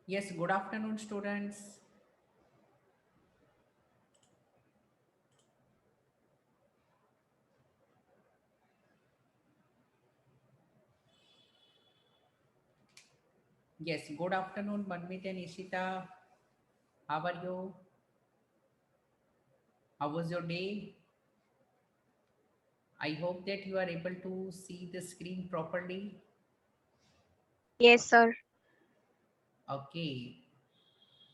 Yes, good afternoon, students. Yes, good afternoon, Manmeet and Ishita. How are you? How was your day? I hope that you are able to see the screen properly. Yes, sir. Okay.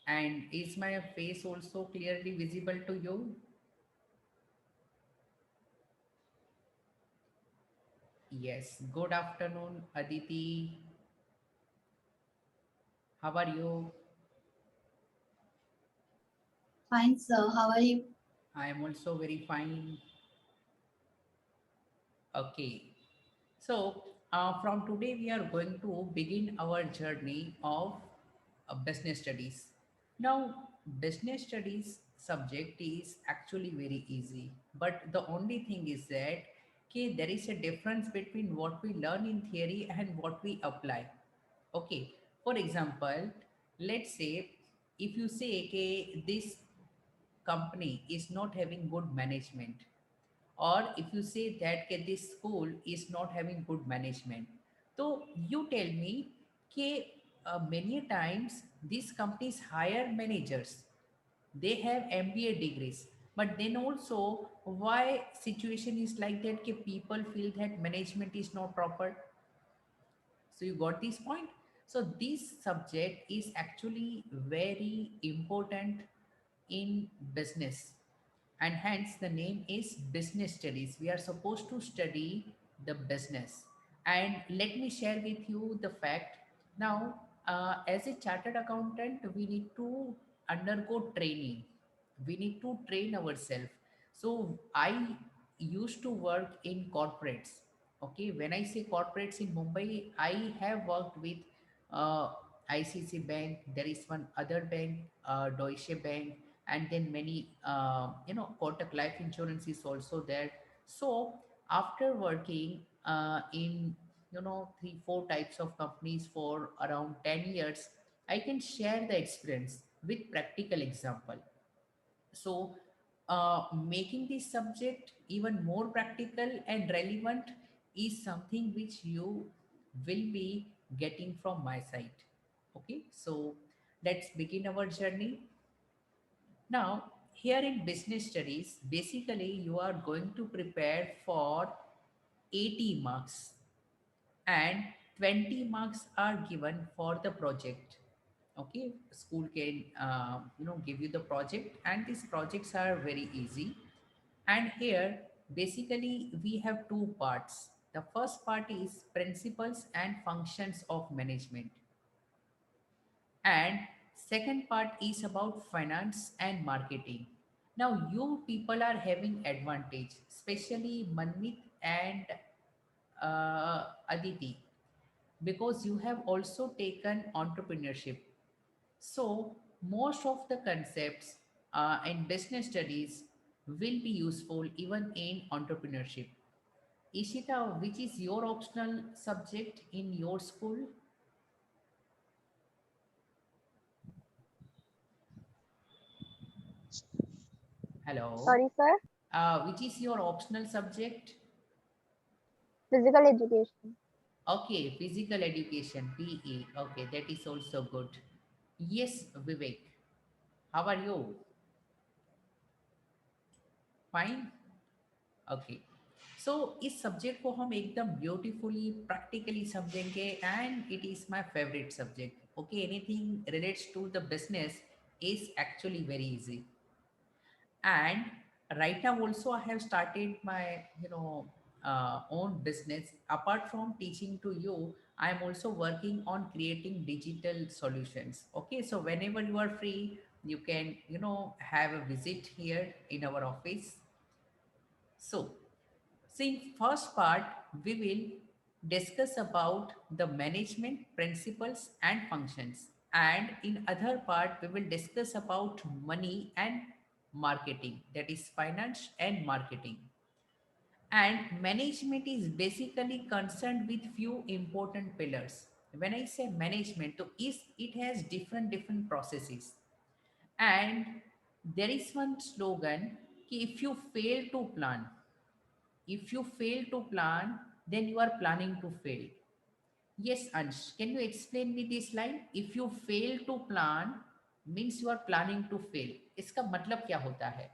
And is my face also clearly visible to you? Yes. Good afternoon, Aditi. How are you? Fine, sir. How are you? I am also very fine. Okay. So, from today, we are going to begin our journey of business studies. Now, business studies subject is actually very easy, but the only thing is that okay, there is a difference between what we learn in theory and what we apply. Okay, for example, let's say if you say okay, this company is not having good management, or if you say that okay, this school is not having good management, so you tell me okay, many times these companies hire managers, they have MBA degrees, but then also why situation is like that okay, people feel that management is not proper. So you got this point. So this subject is actually very important in business, and hence the name is business studies. We are supposed to study the business. And let me share with you the fact. Now, as a chartered accountant, we need to undergo training. We need to train ourselves. So I used to work in corporates. Okay, when I say corporates in Mumbai, I have worked with uh, ICC Bank. There is one other bank, Deutsche Bank, and then many Kotak Life Insurance is also there. So after working in 3-4 types of companies for around 10 years, I can share the experience with practical example. So making this subject even more practical and relevant is something which you will be getting from my side. Okay, so let's begin our journey. Now, here in business studies, basically you are going to prepare for 80 marks, and 20 marks are given for the project. Okay, school can give you the project, and these projects are very easy. And here basically we have two parts. The first part is principles and functions of management, and second part is about finance and marketing. Now you people are having advantage, especially Manmit and Aditi, because you have also taken entrepreneurship. So most of the concepts in business studies will be useful even in entrepreneurship. Ishita, which is your optional subject in your school? Hello. Sorry, sir. Which is your optional subject? Physical education. Okay, physical education, PE. Okay, that is also good. Yes, Vivek. How are you? Fine? Okay. So इस subject को हम एकदम beautifully practically समझेंगे, and it is my favourite subject. Okay, anything relates to the business is actually very easy. And right now also I have started my own business. Apart from teaching to you, I am also working on creating digital solutions. Okay, so whenever you are free, you can have a visit here in our office. So in first part, we will discuss about the management principles and functions. And in other part, we will discuss about money and marketing, that is finance and marketing. And management is basically concerned with few important pillars. When I say management, so is it has different processes. And there is one slogan कि if you fail to plan, then you are planning to fail. Yes, Ansh, can you explain me this line? If you fail to plan, means you are planning to fail. इसका मतलब क्या होता है?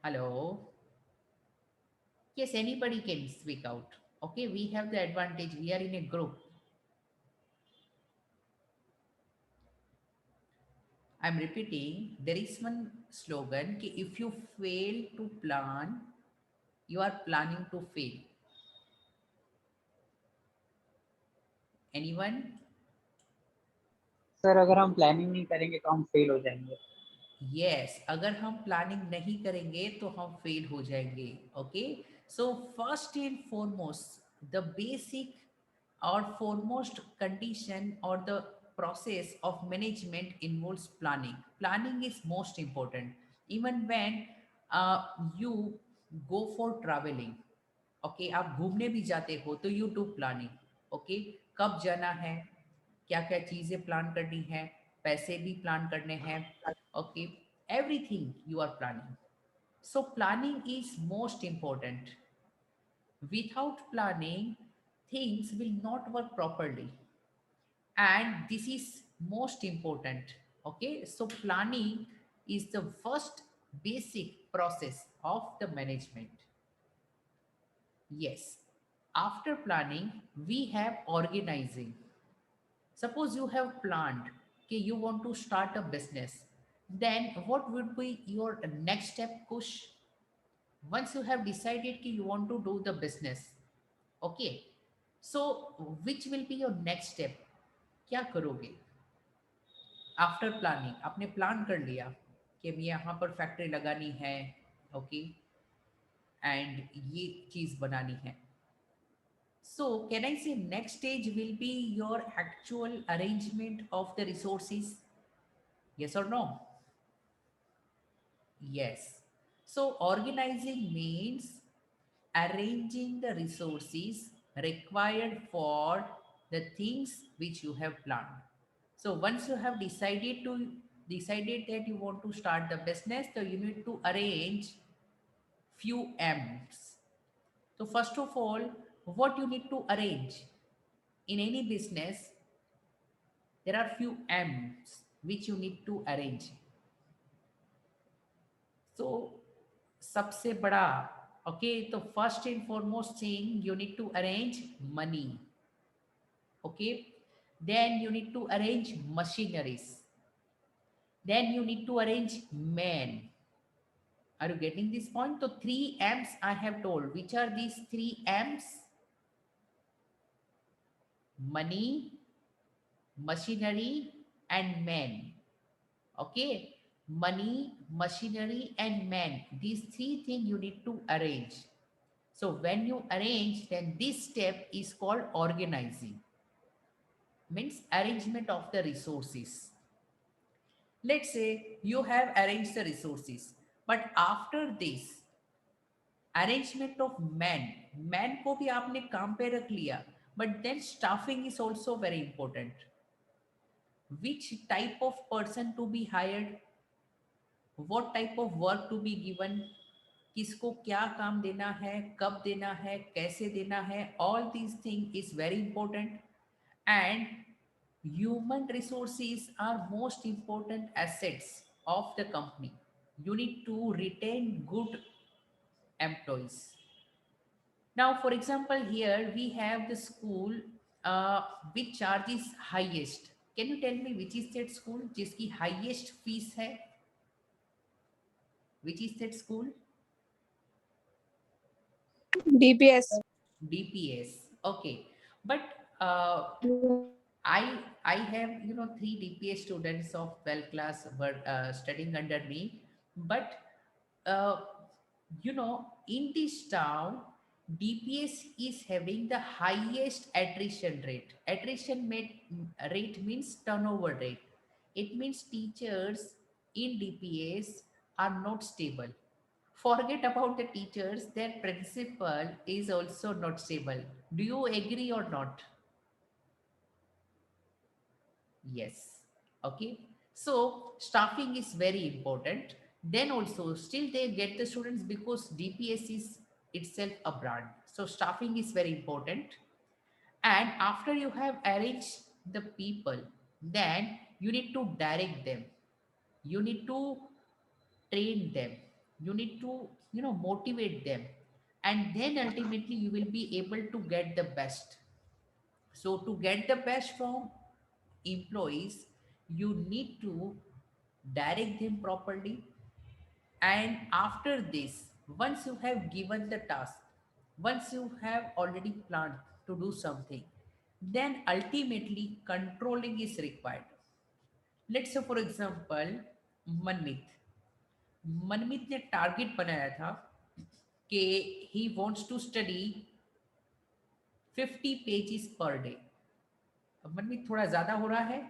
Hello? Yes, anybody can speak out. Okay, we have the advantage. We are in a group. I'm repeating, there is one slogan कि if you fail to plan, you are planning to fail. Anyone? Sir अगर हम planning नहीं करेंगे तो हम fail हो जाएंगे. Yes, अगर हम प्लानिंग नहीं करेंगे तो हम फेल हो जाएंगे. Okay, so first and foremost the basic or foremost condition or the process of management involves planning. Planning is most important. Even when you go for traveling, okay, आप घूमने भी जाते हो तो you do planning. Okay, कब जाना है, क्या क्या चीज़ें प्लान करनी है, पैसे भी प्लान करने हैं. Okay, everything you are planning. So planning is most important. Without planning, things will not work properly. And this is most important. Okay, so planning is the first basic process of the management. Yes. After planning, we have organizing. Suppose you have planned that you want to start a business. Then what would be your next step, Kush? Once you have decided that you want to do the business, okay, so which will be your next step? क्या करोगे? After planning आपने plan कर लिया कि मैं यहाँ पर factory लगानी है, ओके, एंड ये चीज़ बनानी है. सो कैन आई से next stage will be your actual arrangement of the resources? Yes or no? Yes. So organizing means arranging the resources required for the things which you have planned. So once you have decided that you want to start the business, so you need to arrange few M's. So first of all, what you need to arrange in any business, there are few M's which you need to arrange. So सबसे बड़ा, okay, तो first and foremost thing you need to arrange money. Okay, then you need to arrange machineries, then you need to arrange men. Are you getting this point? So three M's I have told. Which are these three M's? Money, machinery and men. Okay, money, machinery and men, these three things you need to arrange. So when you arrange, then this step is called organizing, means arrangement of the resources. Let's say you have arranged the resources, but after this arrangement of man को भी आपने काम पे रख लिया, but then staffing is also very important. Which type of person to be hired, what type of work to be given, किसको क्या काम देना है, कब देना है, कैसे देना है, all these things is very important. And human resources are most important assets of the company. You need to retain good employees. Now, for example, here we have the school which charges highest. Can you tell me which is that school जिसकी highest fees है? Which is that school? DPS. DPS. Okay, but I have three DPS students of 12th class were studying under me, but uh, in this town DPS is having the highest attrition rate. Rate means turnover rate. It means teachers in DPS are not stable. Forget about the teachers, their principal is also not stable. Do you agree or not? Yes. Okay. So staffing is very important. Then also still they get the students because DPS is itself a brand. So staffing is very important. And after you have arranged the people, then you need to direct them. You need to train them. You need to, motivate them. And then ultimately you will be able to get the best. So to get the best from employees, you need to direct them properly. And after this, once you have given the task, once you have already planned to do something, then ultimately controlling is required. Let's say, for example, Manmit. Manmeet ने target बनाया था कि he wants to study 50 pages per day. अब मनमित थोड़ा ज्यादा हो रहा है.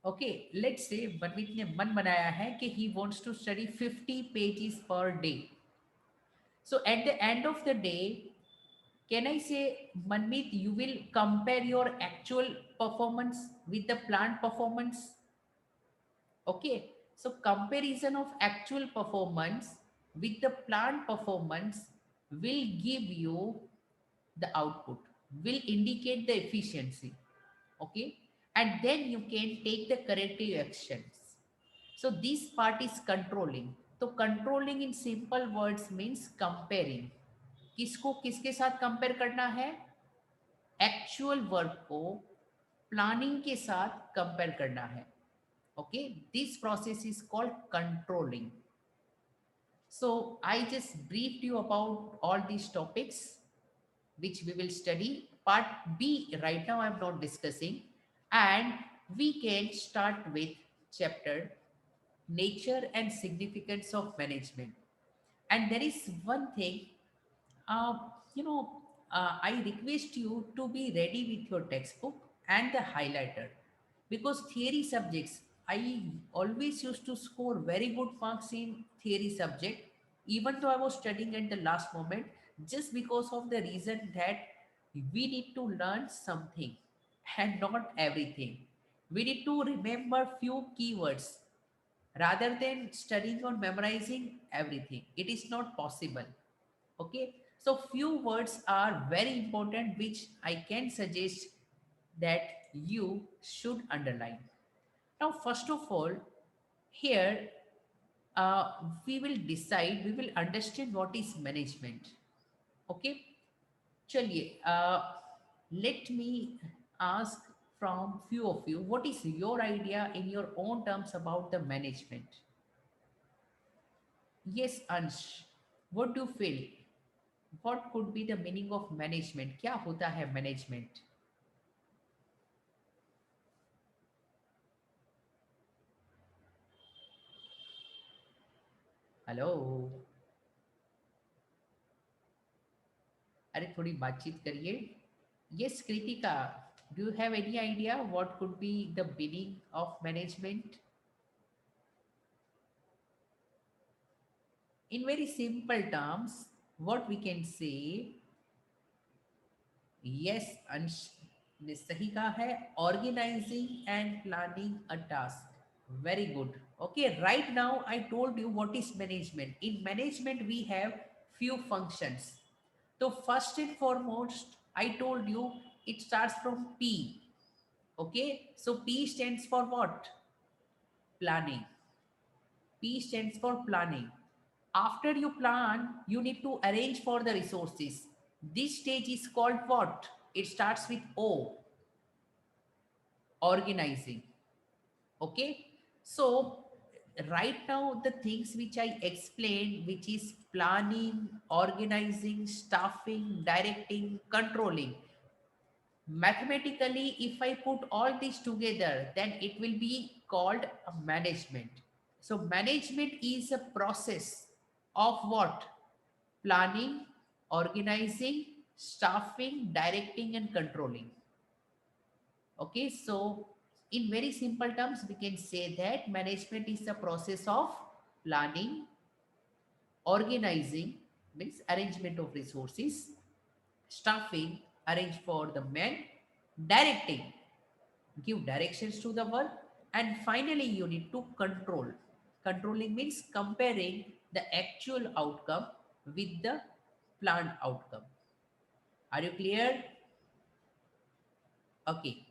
ओके, लेट्स से मनमित ने मन बनाया है कि he wants to study 50 pages per day. So at the end of the day, can I say, Manmeet, you will compare your actual performance with the planned performance? Okay, so comparison of actual performance with the planned performance will give you the output, will indicate the efficiency. Okay, and then you can take the corrective actions. So this part is controlling. तो controlling in simple words means comparing. किसको किसके साथ compare करना है? Actual work को planning के साथ compare करना है. Okay, this process is called controlling. So I just briefed you about all these topics which we will study. Part B right now I'm not discussing, and we can start with chapter nature and significance of management. And there is one thing, uh, you know I request you to be ready with your textbook and the highlighter, because theory subjects, I always used to score very good marks in theory subject, even though I was studying at the last moment, just because of the reason that we need to learn something and not everything. We need to remember few keywords rather than studying or memorizing everything. It is not possible. Okay, so few words are very important which I can suggest that you should underline. Now first of all, here, uh, we will understand what is management. Okay, चलिए, let me ask from few of you, what is your idea in your own terms about the management? Yes, Ansh, what do you feel? What could be the meaning of management? क्या होता है management? Hello, अरे थोड़ी बातचीत करिए. Yes Kritika, do you have any idea what could be the meaning of management? In very simple terms, what we can say, yes, अंश ने सही कहा है, organising and planning a task. Very good. Okay, right now I told you what is management. In management, we have few functions. So first and foremost, I told you it starts from P. Okay, so P stands for what? Planning. P stands for planning. After you plan, you need to arrange for the resources. This stage is called what? It starts with O, organizing. Okay, so right now the things which I explained, which is planning, organizing, staffing, directing, controlling, mathematically if I put all these together, then it will be called a management. So management is a process of what? Planning, organizing, staffing, directing and controlling. Okay, so in very simple terms, we can say that management is the process of planning, organizing means arrangement of resources, staffing, arrange for the men, directing, give directions to the work, and finally you need to control. Controlling means comparing the actual outcome with the planned outcome. Are you clear? Okay.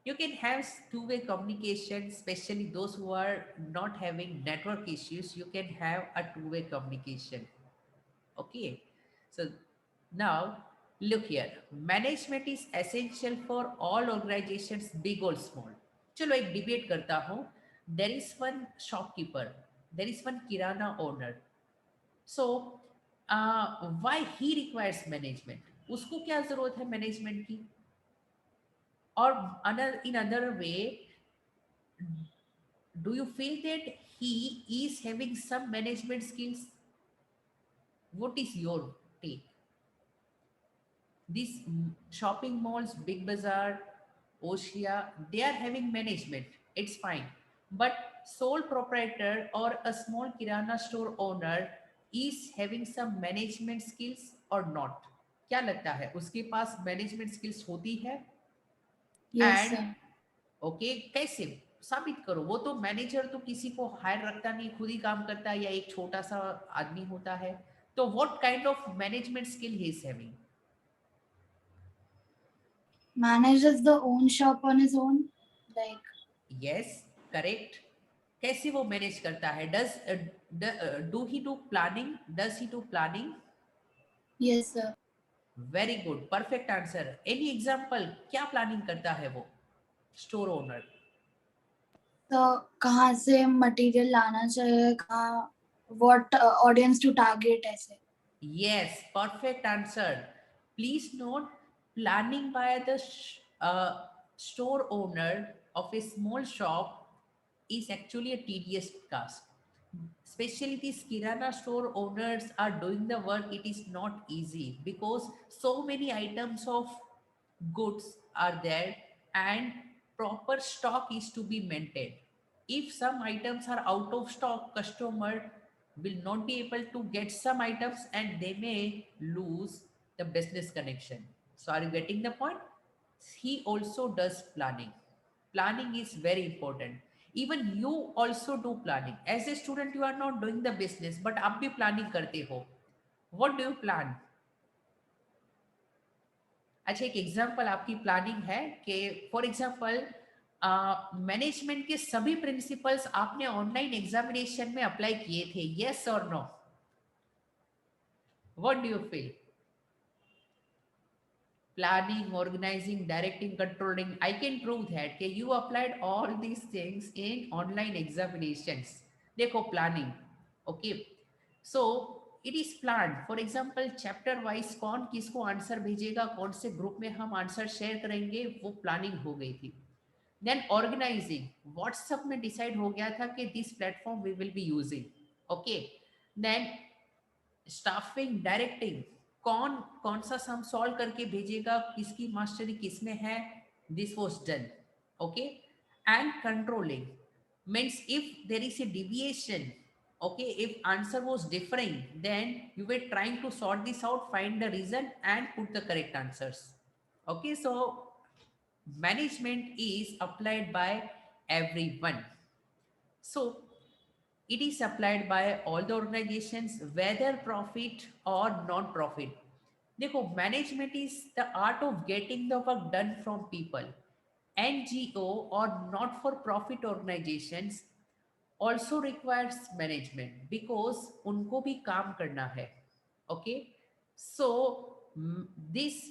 You can have two-way communication, especially those who are not having network issues. You can have a two-way communication. Okay. So now look here. Management is essential for all organizations, big or small. चलो एक debate करता हूँ. There is one shopkeeper. There is one kirana owner. So why he requires management? उसको क्या जरूरत है management की? Or in another way, do you feel that he is having some management skills? What is your take? These shopping malls, Big Bazaar, Oshia, they are having management. It's fine. But sole proprietor or a small kirana store owner is having some management skills or not? क्या लगता है उसके पास management skills होती है? Yes, and sir. Okay कैसे साबित करो? वो तो मैनेजर तो किसी को हायर रखता नहीं, खुद ही काम करता है, या एक छोटा सा आदमी होता है. तो what kind of management skill he is having? Manages the own shop on his own. Like, yes, correct. कैसे वो मैनेज करता है? Do he do planning? Does he do planning? yes, sir. Very good, perfect answer. Any example, क्या planning करता है वो store owner? तो कहाँ से मटेरियल लाना चाहिए, कहाँ what audience to target ऐसे. Yes, perfect answer. Please note, planning by the store owner of a small shop is actually a tedious task. Especially these Kirana store owners are doing the work, it is not easy because so many items of goods are there and proper stock is to be maintained. If some items are out of stock, customer will not be able to get some items and they may lose the business connection. So are you getting the point? He also does planning. Planning is very important. Even you also do planning. As a student, you are not doing the business, but आप भी planning करते हो. What do you plan? अच्छा, एक example आपकी planning है कि for example management के सभी प्रिंसिपल्स आपने ऑनलाइन एग्जामिनेशन में अप्लाई किए थे, यस और no? What do you feel? Planning, organizing, directing, controlling, I can prove that कि you applied all these things in online examinations. देखो planning, okay. So it is planned. For example, chapter wise कौन किसको answer भेजेगा, कौन से group में हम answer share करेंगे, वो प्लानिंग हो गई थी. देन ऑर्गेनाइजिंग, व्हाट्सएप में डिसाइड हो गया था कि this platform we will be using, okay. Then staffing, directing, कौन कौन सा सम सॉल्व करके भेजेगा, किसकी मास्टरी किसमें है, this was done, okay. And controlling means if there is a deviation, okay, if answer was differing, then you were trying to sort this out, find the reason and put the correct answers, okay. So management is applied by everyone. So it is applied by all the organizations, whether profit or non-profit. देखो, management is the art of getting the work done from people. NGO or not-for-profit organizations also requires management because उनको भी काम करना है, okay. So these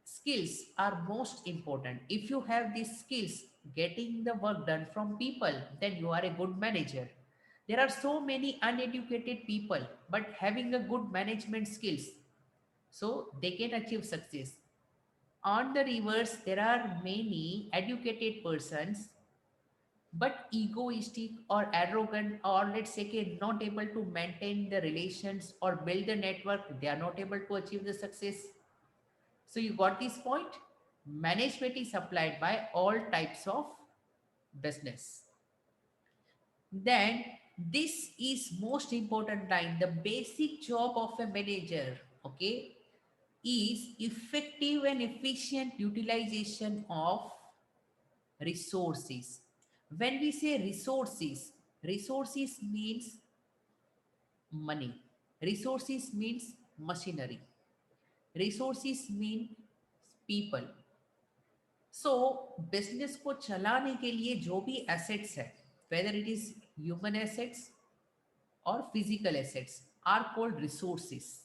skills are most important. If you have these skills, getting the work done from people, then you are a good manager. There are so many uneducated people, but having a good management skills, so they can achieve success. On the reverse, there are many educated persons, but egoistic or arrogant, or let's say not able to maintain the relations or build the network. They are not able to achieve the success. So you got this point? Management is applied by all types of business. Then This is most important line. The basic job of a manager, okay, is effective and efficient utilization of resources. When we say resources, resources means money, resources means machinery, resources mean people. So business को चलाने के लिए जो भी assets है, whether it is human assets or physical assets, are called resources.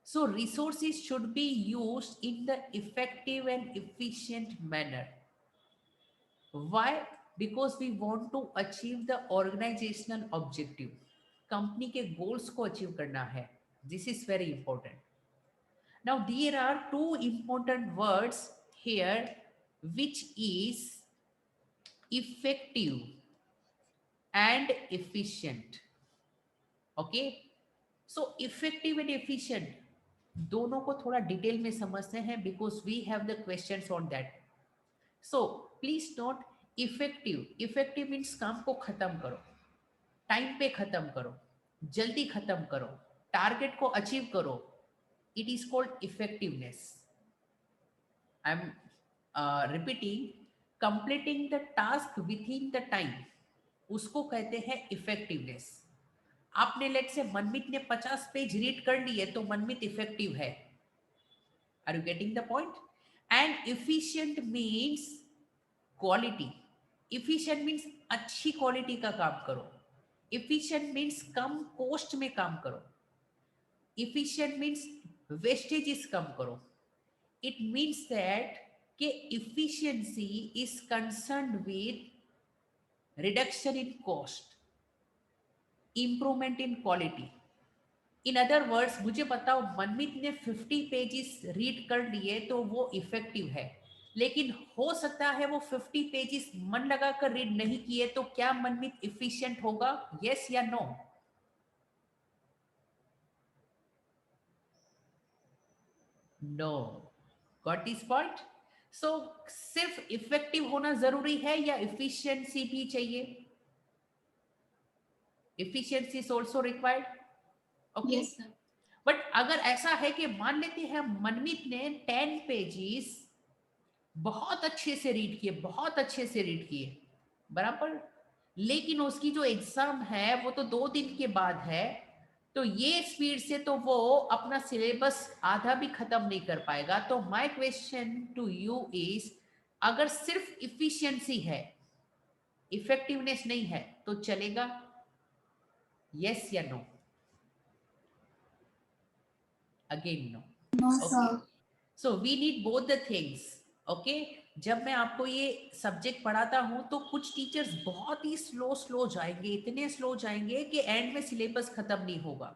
So resources should be used in the effective and efficient manner. Why? Because we want to achieve the organizational objective. Company के goals को achieve करना है. This is very important. Now there are two important words here, which is effective and efficient. Okay, so effective and efficient दोनों को थोड़ा detail में समझते हैं because we have the questions on that. So please note, effective, effective means काम को खत्म करो, टाइम पे खत्म करो, जल्दी खत्म करो, टारगेट को अचीव करो. It is called effectiveness. I am repeating, completing the task with in the time, उसको कहते हैं इफेक्टिवनेस. आपने लेट से मनमीत ने 50 पेज रीड कर लिए तो मनमीत इफेक्टिव है. Are you getting the point? And efficient means quality. Efficient means अच्छी क्वालिटी का काम करो. इफिशिएंट मींस कम कॉस्ट में काम करो. इफिशिएंट मींस वेस्टेजेस कम करो. इट मींस दैट कि efficiency is concerned with reduction in cost, improvement in quality. In other words, मुझे बताओ मनमीत ने 50 पेजेस रीड कर लिए तो वो इफेक्टिव है, लेकिन हो सकता है वो 50 पेजेस मन लगाकर रीड नहीं किए, तो क्या मनमीत इफिशिएंट होगा? यस या no? No. Got this point? So सिर्फ इफेक्टिव होना जरूरी है या इफिशिएंसी भी चाहिए? Efficiency is also required. Okay. Yes, sir. But अगर ऐसा है कि मान लेते हैं मनमीत ने 10 पेजेस बहुत अच्छे से रीड किए, बहुत अच्छे से रीड किए, बराबर, लेकिन उसकी जो एग्जाम है वो तो 2 दिन के बाद है, तो ये स्पीड से तो वो अपना सिलेबस आधा भी खत्म नहीं कर पाएगा. तो my question to you is, अगर सिर्फ इफिशिएंसी है, इफेक्टिवनेस नहीं है, तो चलेगा? Yes या no? Again no. No, Okay. sir. So we need both the things. Okay. जब मैं आपको ये सब्जेक्ट पढ़ाता हूँ तो कुछ टीचर्स बहुत ही स्लो जाएंगे, इतने स्लो जाएंगे कि एंड में सिलेबस खत्म नहीं होगा.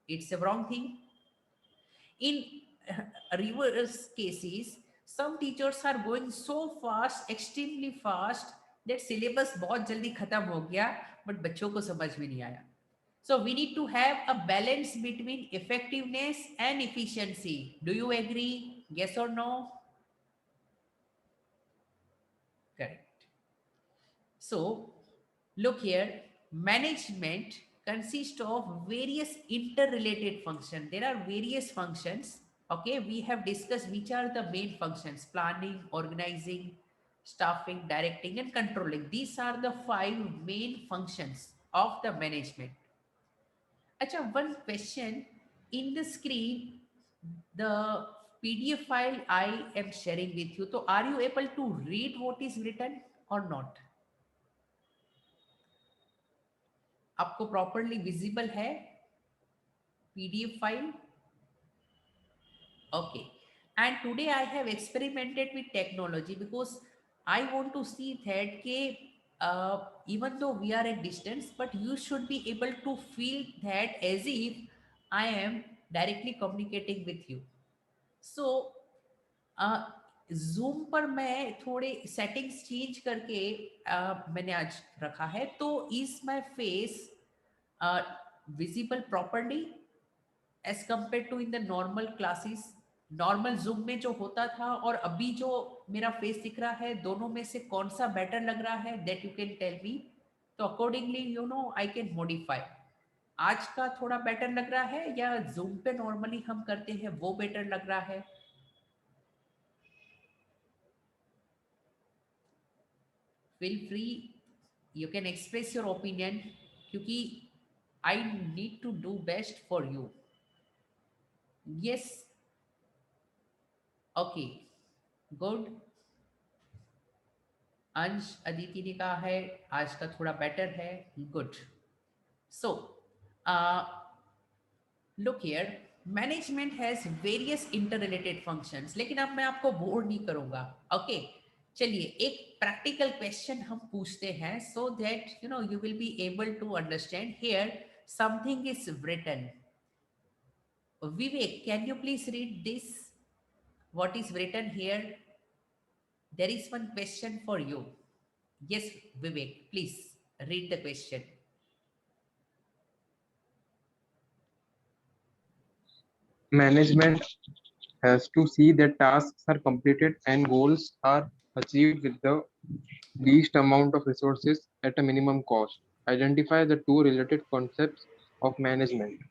It's a wrong thing. In reverse cases, some teachers are going so fast, extremely fast, that syllabus बहुत जल्दी खत्म हो गया, बट बच्चों को समझ में नहीं आया. So we need to have a balance between effectiveness and efficiency. Do you agree? Yes or no? Correct. So look here, management consists of various interrelated functions. There are various functions. Okay, we have discussed which are the main functions: planning, organizing, staffing, directing, and controlling. These are the 5 main functions of the management. Acha, one question in the screen, the PDF file I am sharing with you. So are you able to read what is written or not? आपको properly visible है PDF file? Okay. And today I have experimented with technology because I want to see that ke, even though we are at distance, but you should be able to feel that as if I am directly communicating with you. So Zoom पर मैं थोड़े settings change करके मैंने आज रखा है. तो is my face visible properly as compared to in the normal classes? Normal zoom में जो होता था और अभी जो मेरा फेस दिख रहा है, दोनों में से कौन सा बेटर लग रहा है? That you can tell me. तो अकॉर्डिंगली आई कैन मॉडिफाई. आज का थोड़ा बेटर लग रहा है या जूम पे नॉर्मली हम करते हैं वो बेटर लग रहा है? Feel free, you can express your opinion, क्योंकि I need to do best for you. Yes, okay, good. Ansh Aditi ने कहा है आज का थोड़ा बेटर है. Good. So look here, management has various interrelated functions, लेकिन अब मैं आपको बोर नहीं करूंगा. ओके, चलिए एक प्रैक्टिकल क्वेश्चन हम पूछते हैं so that you will be able to understand. Here something is written. Vivek, can you please read this? What is written here? There is one question for you. Yes, Vivek, please read the question. Management has to see that tasks are completed and goals are achieved with the least amount of resources at a minimum cost. Identify the two related concepts of management.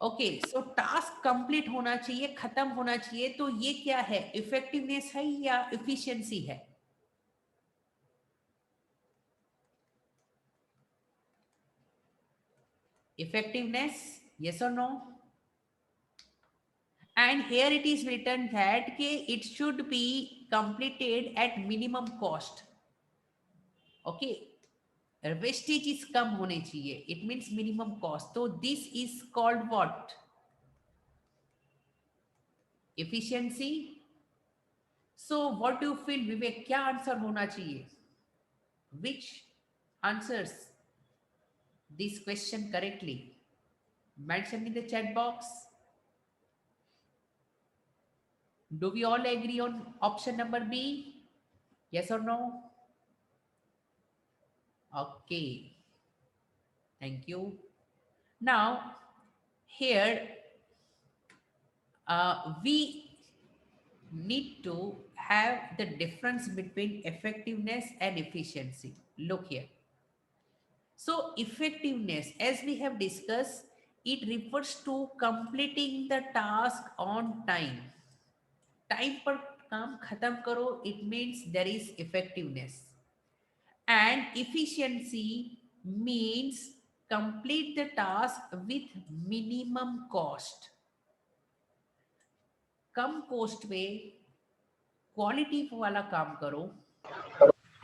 Okay, so task complete होना चाहिए, खत्म होना चाहिए, तो ये क्या है? Effectiveness है या इफिशियंसी है? Effectiveness, yes or no? And here it is written that it should be completed at minimum cost. Okay, wastages कम होने चाहिए, इट मीन्स मिनिमम कॉस्ट. तो this is called what? Efficiency. So what do you feel Vivek, क्या answer होना चाहिए? Which answers this question correctly? Mention in the chat box. Do we all agree on option number B? Yes और no? Okay, thank you. Now here we need to have the difference between effectiveness and efficiency. Look here. So effectiveness, as we have discussed, it refers to completing the task on time. Time पर काम खत्म करो, it means there is effectiveness. And efficiency means complete the task with minimum cost. Come cost में quality वाला काम करो,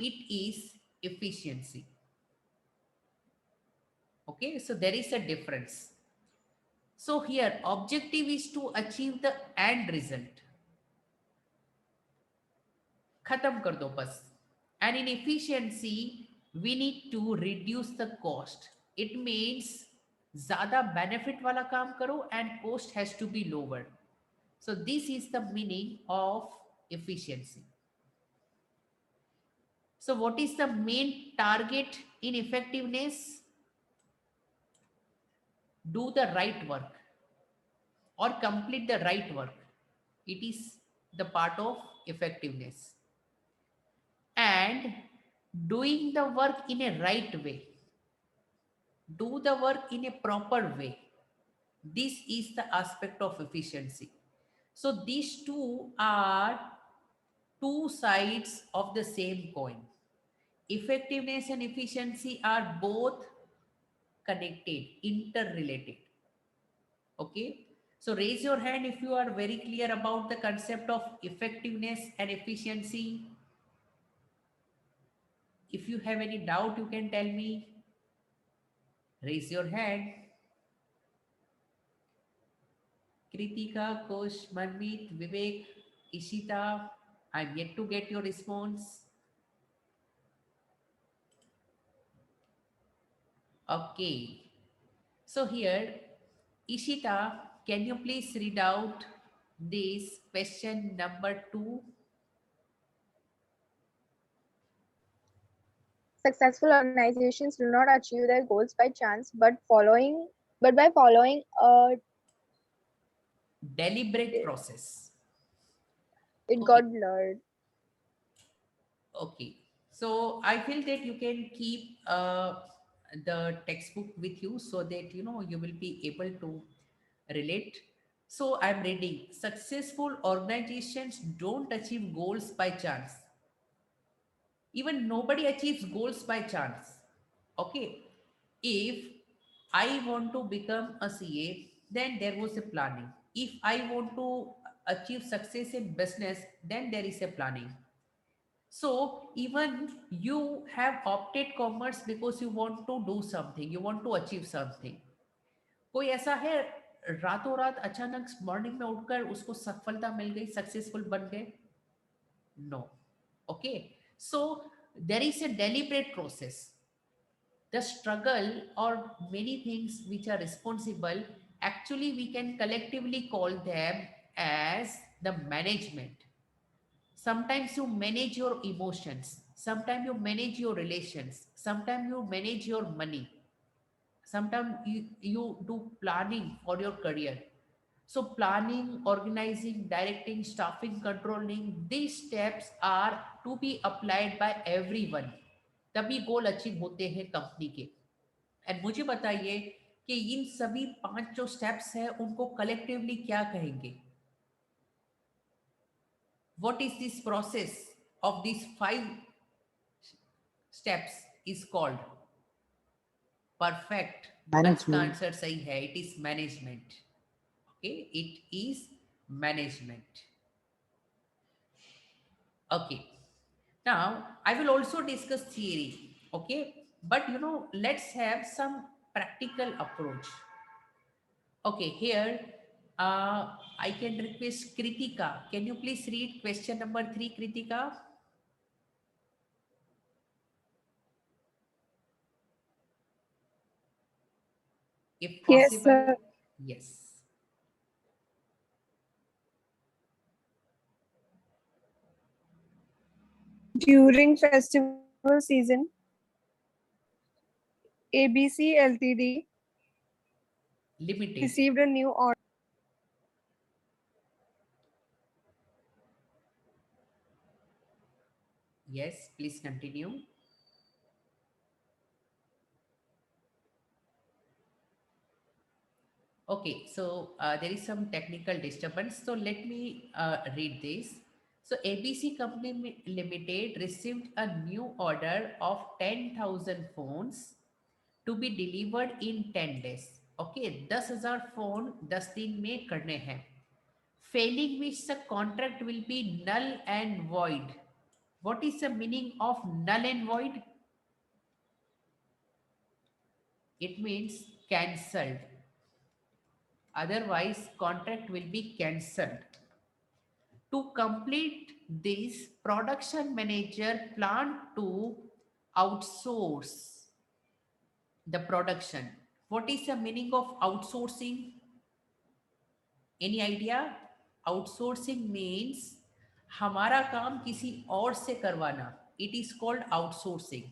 it is efficiency. Okay, so there is a difference. So here objective is to achieve the end result. खत्म कर दो बस. And in efficiency we need to reduce the cost. It means ज्यादा benefit वाला काम करो and cost has to be lower. So this is the meaning of efficiency. So what is the main target in effectiveness? Do the right work or complete the right work. It is the part of effectiveness. And doing the work in a right way. Do the work in a proper way. This is the aspect of efficiency. So these two are two sides of the same coin. Effectiveness and efficiency are both connected, interrelated. Okay, so raise your hand if you are very clear about the concept of effectiveness and efficiency. If you have any doubt, you can tell me. Raise your hand. Kritika, Kosh, Manmeet, Vivek, Ishita, I'm yet to get your response. Okay, so here, Ishita, can you please read out this question number 2? Successful organizations do not achieve their goals by chance, but by following a Deliberate process. it Okay. got blurred. Okay, so I feel that you can keep the textbook with you so that you will be able to relate. So I'm reading. Successful organizations don't achieve goals by chance. Even nobody achieves goals by chance. Okay. If I want to become a CA, then there was a planning. If I want to achieve success in business, then there is a planning. So even you have opted commerce because you want to do something, you want to achieve something. कोई ऐसा है रातों रात अचानक morning में उठकर उसको सफलता मिल गई, सक्सेसफुल बन गए? No. Okay. So there is a deliberate process. The struggle or many things which are responsible, actually we can collectively call them as the management. Sometimes you manage your emotions, sometimes you manage your relations, sometimes you manage your money, sometimes you do planning for your career. So planning, organizing, directing, staffing, controlling, these steps are to be applied by everyone. तभी goal achieve होते हैं company के. And मुझे बताइए कि इन सभी 5 जो steps हैं उनको कलेक्टिवली क्या कहेंगे? What is this process of these 5 steps is called? Perfect. आज का मैनेजमेंट। आंसर सही है. It is management. Okay, it is management. Okay. Now, I will also discuss theory, okay? But let's have some practical approach. Okay, here I can request Kritika. Can you please read question number 3, Kritika? If Yes, possible, sir. yes. During festival season, ABC Ltd Limited. received a new order. Yes, please continue. Okay, so there is some technical disturbance. So let me read this. So ABC Company Limited received a new order of 10,000 phones to be delivered in 10 days. Okay, 10,000 phone 10 दिन में करने हैं. Failing which the contract will be null and void. What is the meaning of null and void? It means cancelled. Otherwise, contract will be cancelled. To complete this, production manager planned to outsource the production. What is the meaning of outsourcing? Any idea? Outsourcing means हमारा काम किसी और से करवाना. It is called outsourcing.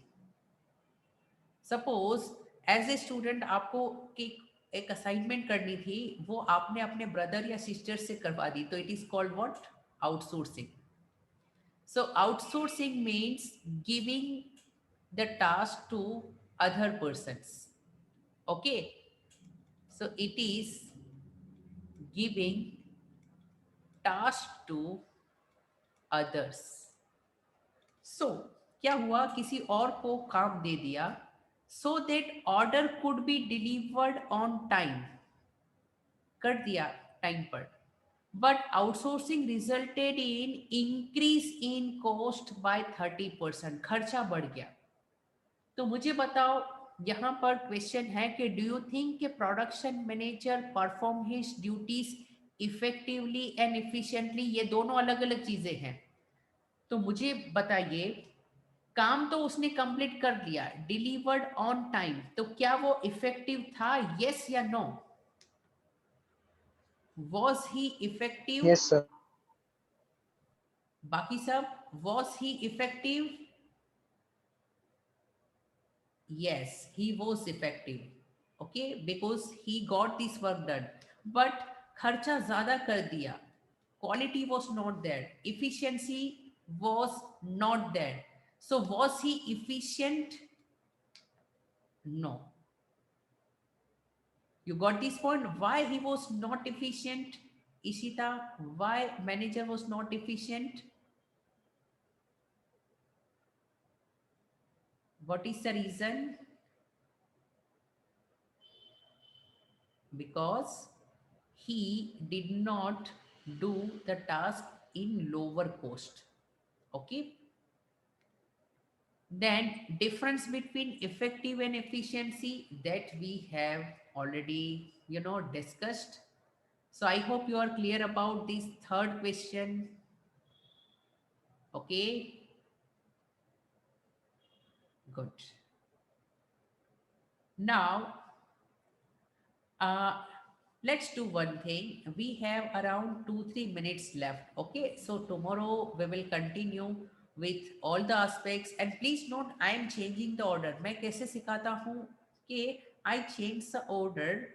Suppose as a student आपको एक assignment करनी थी, वो आपने अपने ब्रदर या सिस्टर से करवा दी, तो it is called what? Outsourcing. So outsourcing means giving the task to other persons. Okay, so it is giving task to others. So क्या हुआ? किसी और को काम दे दिया so that order could be delivered on time. कर दिया time पर. But outsourcing resulted in increase in cost by 30%. खर्चा बढ़ गया. तो मुझे बताओ, यहाँ पर क्वेश्चन है कि डू यू थिंक कि production manager perform his duties effectively and efficiently? ये दोनों अलग अलग चीजें हैं. तो मुझे बताइए, काम तो उसने कंप्लीट कर दिया, डिलीवर्ड ऑन टाइम, तो क्या वो इफेक्टिव था? यस या no? Was he effective? Yes sir. बाकी सब, was he effective? Yes, he was effective. Okay, because he got this work done. But खर्चा ज्यादा कर दिया, quality was not there, efficiency was not there. So was he efficient? No. You got this point? Why he was not efficient? Ishita, why manager was not efficient? What is the reason? Because he did not do the task in lower cost. Okay. Then difference between effective and efficiency, that we have already discussed. So I hope you are clear about this third question. Okay, good. Now, uh, let's do one thing. We have around 2-3 minutes left. Okay, so tomorrow we will continue with all the aspects. And please note, I am changing the order. मैं कैसे सिखाता हूँ कि I change the order,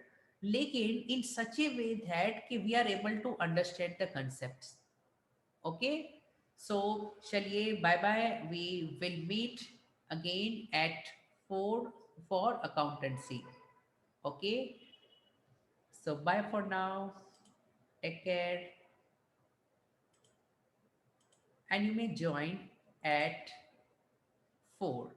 लेकिन in such a way that कि we are able to understand the concepts. Okay, so चलिए bye bye. We will meet again at 4 for accountancy. Okay, so bye for now. Take care. And you may join at 4.